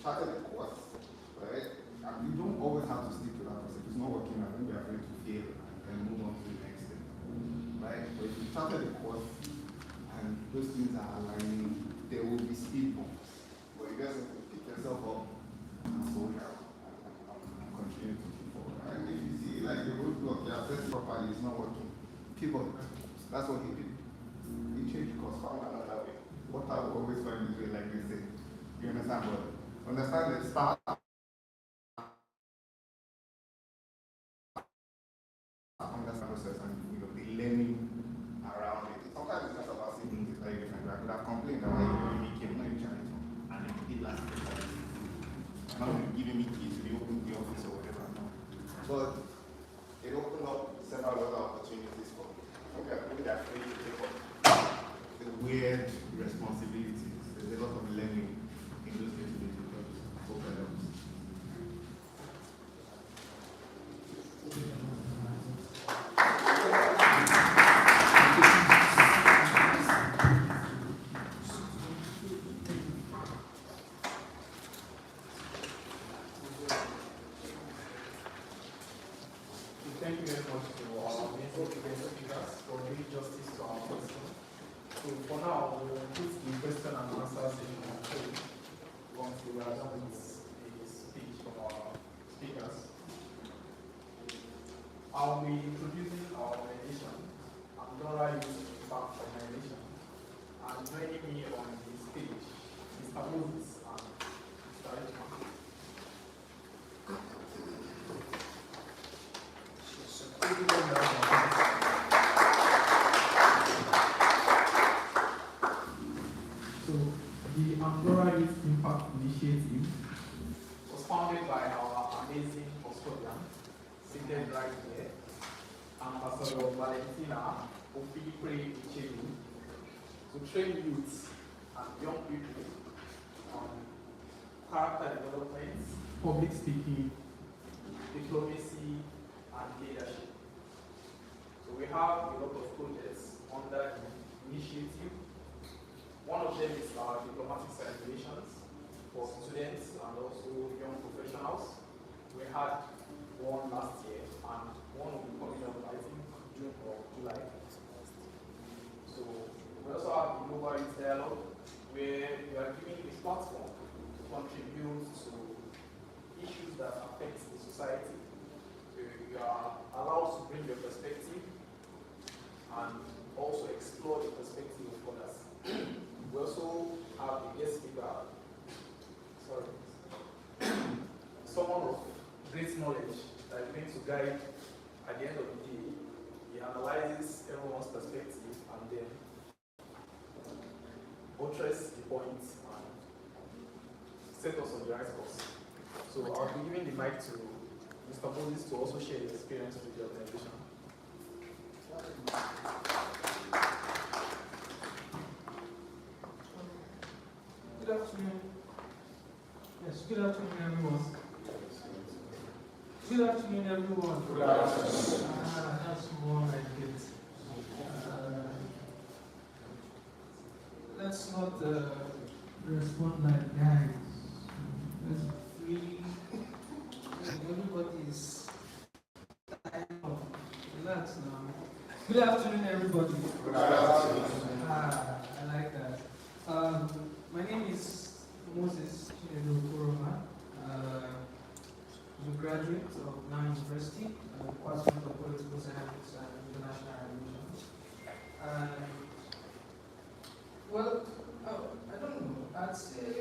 started a course, right? And you don't always have to stick to that course. If it's not working, I don't be afraid to fail and move on to the next thing, right? But if you started a course and those things are aligning, there will be speed bumps. But you just have to pick yourself up and soldier and continue to keep forward. And if you see like the roadblock, you have set properly, it's not working, pivot. That's what he did. He changed course, found another way. What I will always find is way, like they say. You understand what? Understand the start. Understand process and the learning around it. Sometimes it's just about seeing things very different. I could have complained that when you came, when you challenge me, and then did last year. Now you're giving me keys to reopen the office or whatever. But it opened up several other opportunities for me. Maybe they're afraid to take up the weird responsibilities. There's a lot of learning in those day-to-day jobs. Hope that helps. Thank you very much to our amazing speakers for doing justice to our question. So for now, we will put the question and answer session on hold once we are done with the speech from our speakers. I'll be introducing our organization, Amdora Youth Impact Organization, and joining me on the stage, Mr. Moses and Mr. Richman. So, the Amdora Youth Impact Initiative was founded by our amazing custodian, seated right here, Ambassador Valentina Opipre Ichelu, to train youths and young people on character development, public speaking, diplomacy, and leadership. So we have a lot of projects under the initiative. One of them is our diplomatic celebrations for students and also young professionals. We had one last year and one will be coming up, I think, June or July. So we also have the Global Youth Dialogue, where we are giving a platform to contribute to issues that affect the society. You are allowed to bring your perspective and also explore the perspective of others. We also have a guest speaker, someone of great knowledge that is going to guide at the end of the day. He analyzes everyone's perspective and then buttress the points and set us on the right course. So I'll be giving the mic to Mr. Moses to also share his experience with the organization. Good afternoon. Yes, good afternoon, everyone. Good afternoon, everyone. Good afternoon. That's more like it. Let's not respond like guys. Let's really, everybody is tired of. Relax now. Good afternoon, everybody. Good afternoon. I like that. My name is Moses Chinedu. I'm a graduate of Nine University, Department of Political Science and International Relations. Well, I don't know. I'd say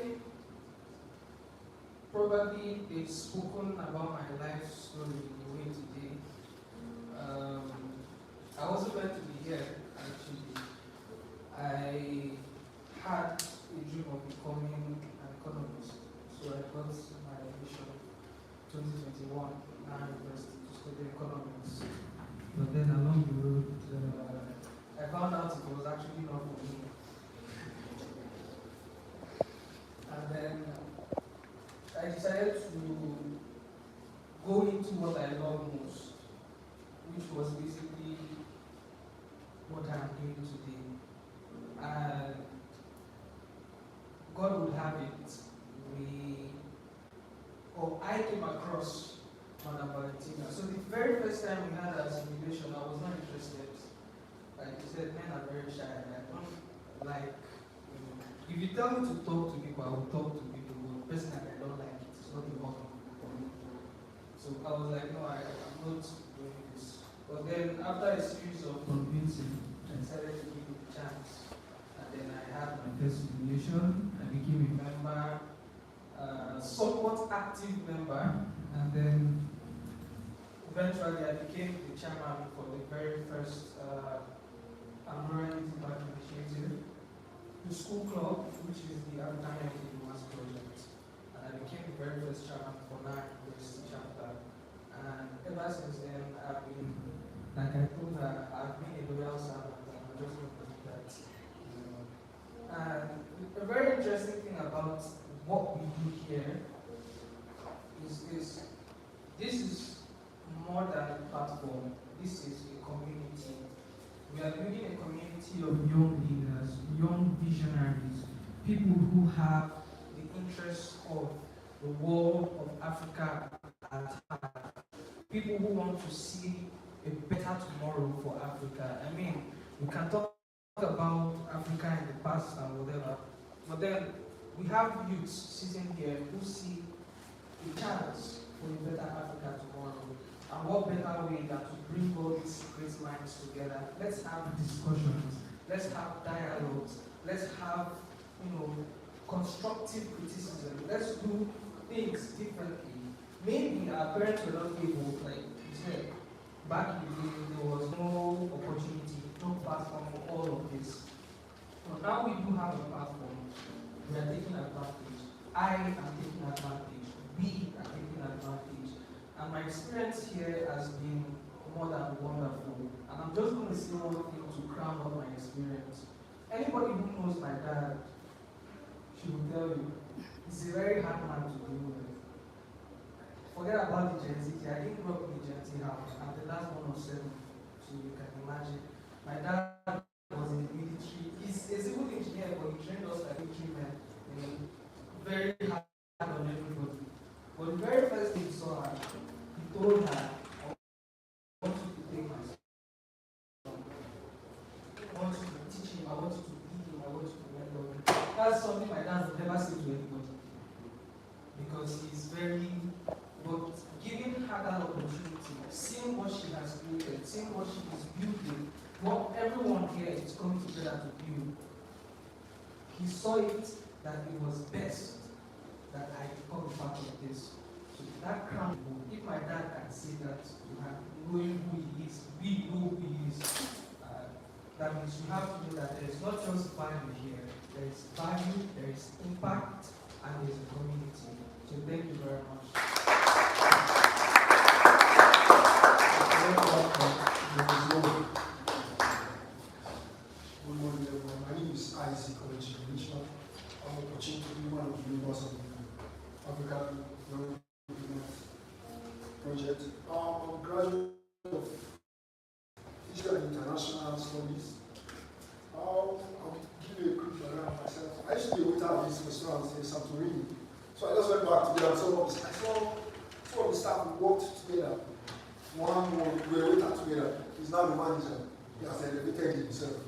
probably they've spoken about my life story in a way today. I wasn't meant to be here, actually. I had a dream of becoming an economist, so I got my admission 2021 at University to study economics. But then along the road, I found out it was actually not for me. And then I decided to go into what I love most, which was basically what I'm doing today. And God would have it, we or I came across Madam Valentina. So the very first time we had a simulation, I was not interested. Like you said, men are very shy, and I don't like, if you tell me to talk to people, I will talk to people, but personally I don't like it. It's not important for me. So I was like, no, I'm not doing this. But then after a series of convincing, I decided to give it a chance. And then I had my first simulation, I became a member, somewhat active member, and then eventually I became the chairman for the very first Amdora Impact Initiative, the school club, which is the African Mass Project. And I became the very first chairman for this chapter. And ever since then, I've been, like I told her, I've been a loyal servant, and I'm just going to do that. And a very interesting thing about what we do here is this is more than a platform. This is a community. We are building a community of young leaders, young visionaries, people who have the interests of the world of Africa at heart. People who want to see a better tomorrow for Africa. I mean, we can talk about Africa in the past and whatever, but then we have youths sitting here who see a chance for a better Africa tomorrow. And what better way than to bring all these great minds together? Let's have discussions, let's have dialogues, let's have, constructive criticism. Let's do things differently. Maybe our parents were not able, like you said, back in the day, there was no opportunity, no platform for all of this. So now we do have a platform. We are taking advantage. I am taking advantage. We are taking advantage. And my experience here has been more than wonderful. And I'm just going to say one thing to crown up my experience. Anybody who knows my dad, she will tell you, he's a very hard man to deal with. Forget about the Gen Z. I didn't grow up in the Gen Z house. I'm the last one of 7, so you can imagine. My dad was in the military. He's a civil engineer, but he trained us like military men. Very hard on everybody. But the very first thing he saw her, he told her, I want you to take my son. I want you to teach him, I want you to lead him, I want you to mentor him. That's something my dad would never say to anybody. Because he's very, but giving her that opportunity, seeing what she has created, seeing what she is building, what everyone here is coming together to build, he saw it that it was best that I become part of this. So that crown, if my dad can say that, knowing who he is, we know who he is, that means you have to know that there is not just value here, there is value, there is impact, and there is a community. So thank you very much. Good morning, everyone. My name is Isaac Richmond. I'm a opportunity to be one of the members of the African Young Leaders Project. I'm a graduate of History and International Studies. I'll give you a quick background of myself. I used to be a waiter at this restaurant in Santorini. So I just went back to there and saw some of the staff who worked together. One we were waiter together. He's now the manager. He has elevated himself.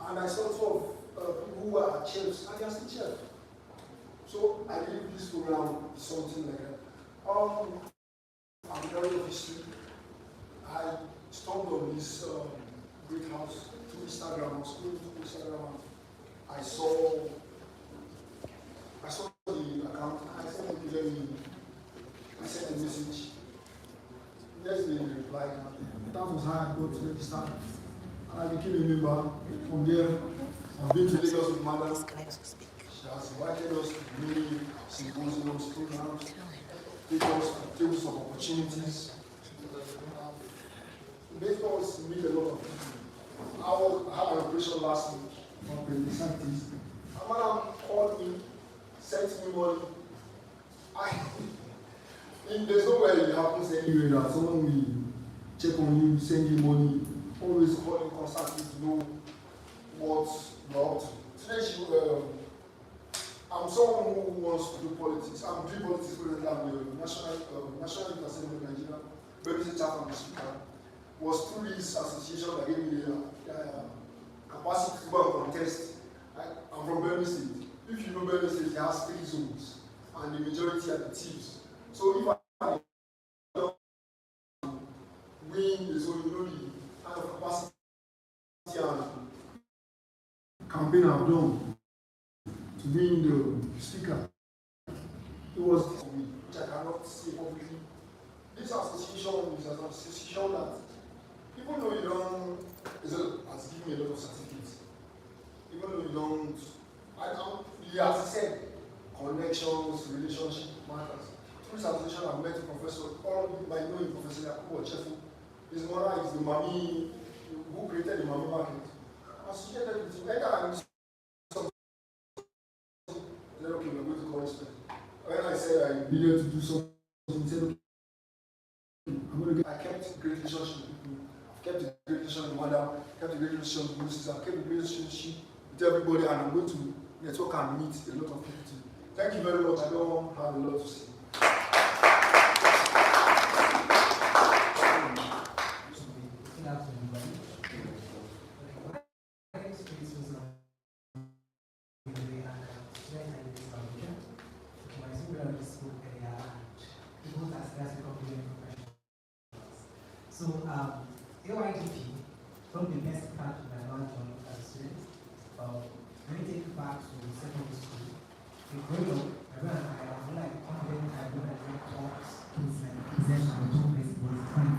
And I saw two of people who are chefs, and they are still chefs. So I believe this program is something like that. I'm very of history. I stumbled on this great house through Instagram. I was scrolling through Instagram. I saw the account. I sent a message. There's the reply. That was how I got to register. And I became a member. From there, I've been to Lagos with Madam. She has invited us to many symposiums, programs, take us to tables of opportunities. Made us meet a lot of people. I had an operation last week for appendicitis. And Madam called me, sent me money. There's no way it happens anywhere that someone will check on you, send you money, always calling constantly to know what you're up to. Today I'm someone who wants to do politics. I'm doing politics presently. I'm the National Youth Assembly of Nigeria, Benue chapter of the speaker. Was through this association that gave me the capacity to go and contest. I'm from Benue State. If you know Benue State, it has 3 zones, and the majority are the thieves. So if I win the zone, you know the kind of capacity and campaign I've done to win the speaker. It was which I cannot say publicly. This association is an association that, even though you don't, has given me a lot of certificates. Even though you don't, as I said, connections, relationship matters. Through this association, I've met a professor, all of you might know him, Professor Yakubu Ochefu. His mother is the mommy who created the mommy market. Associated with him, and something, okay, we're going to call this person. When I said I needed to do something, he said, okay, I kept great relationship with people. I've kept a great relationship with mother, kept a great relationship with Moses, I've kept a great relationship with everybody, and I'm going to network and meet a lot of people too. Thank you very much. I don't have a lot to say. So, AYDP, from the best part of my life as a student, let me take you back to secondary school. In growing up, everyone and I was like confident I would have been talks, kids, and present and talk was fine.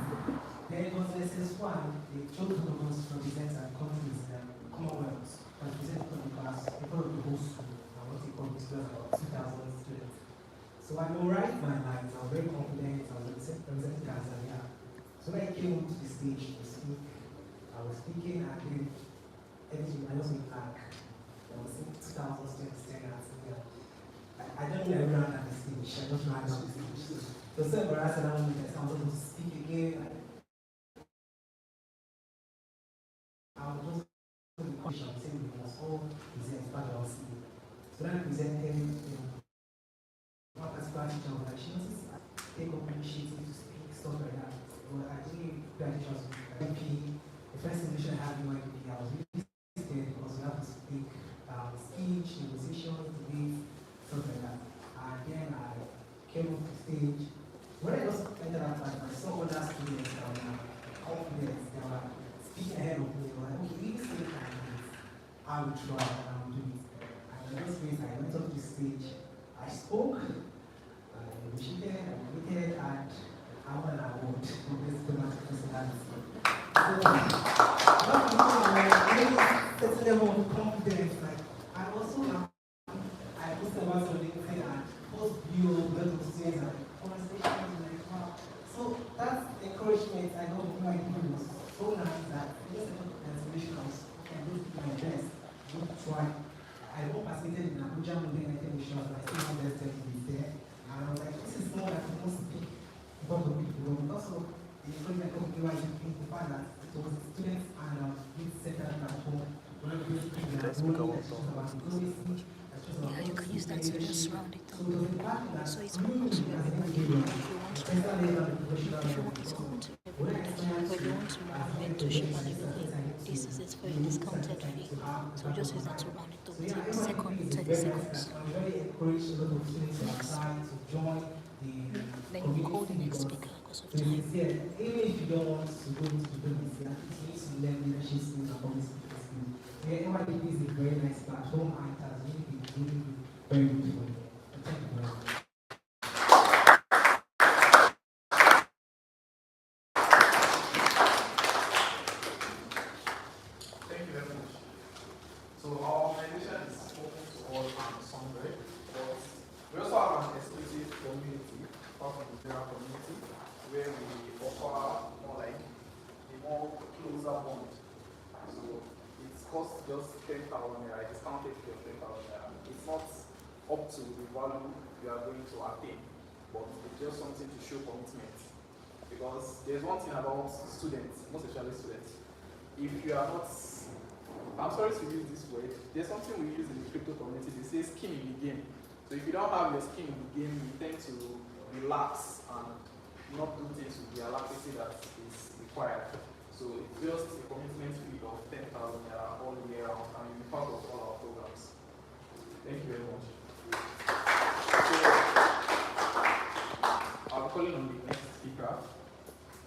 Then it was SS1, they chose one of us to represent our countries in the Commonwealth, and present from the class in front of the whole school, and what they call this class about 2,000 students. So I memorized my lines, I was very confident, I was representing Tanzania. So when I came onto the stage to speak, I was speaking and then everything, I just went back. I was saying 2,000 students staring at me. I don't know everyone at the stage, I just ran down the stage. So so embarrassed that I was able to speak again. I was just going to question, saying we must all present what I was saying. So then I presented, one particular teacher was like, she wants to take up initiative to speak, stuff like that. Well, I didn't graduate as MP. The first initial I had in my MP, I was really scared because we have to speak speech, negotiations, debates, stuff like that. And then I came up to the stage. When I just entered that class, I saw other students that were confident, they were speaking ahead of me. They were like, okay, if this thing can do this, I will try and I will do it. And in those ways, I went up to the stage, I spoke, I negotiated, I debated, and I won an award for best dramatic personality. So, certain level of confidence, like, I also I posted about something and post view of lot of students and conversations like wow. So that encouragement I got from my people was so nice that I just got the inspiration I was okay, I'm going to do my best, I'm going to try. I won't participated in Abuja Monday Night Television, but I still have best to be there. And I was like, this is more like I can speak about the people. But also the encouragement of the fact that it was students and youth centered platform. Yeah, you can use that to just round it up. So it's open to everybody. If you want to but you want to mentorship and everything, this is it for a discounted fee. So just use that to round it up to second 30 seconds. Next. Then you call the next speaker because of time. Even if you don't want to go into the business, you need to learn leadership skills and public speaking skills. NYPP is a very nice platform and it has really been very good for me. Thank you very much. Thank you very much. So our organization is open to all and Sunday, but we also have an exclusive community, apart from the general community, where we offer more like a more closer bond. So it costs just 10,000 naira, discounted fee of 10,000 naira. It's not up to the value you are going to attain, but it's just something to show commitment. Because there's one thing about students, most especially students. If you are not I'm sorry to use this word, there's something we use in the crypto community, they say skin in the game. So if you don't have your skin in the game, you tend to relax and not do things with the alacrity that is required. So it's just a commitment fee of 10,000 naira all year round, and you'll be part of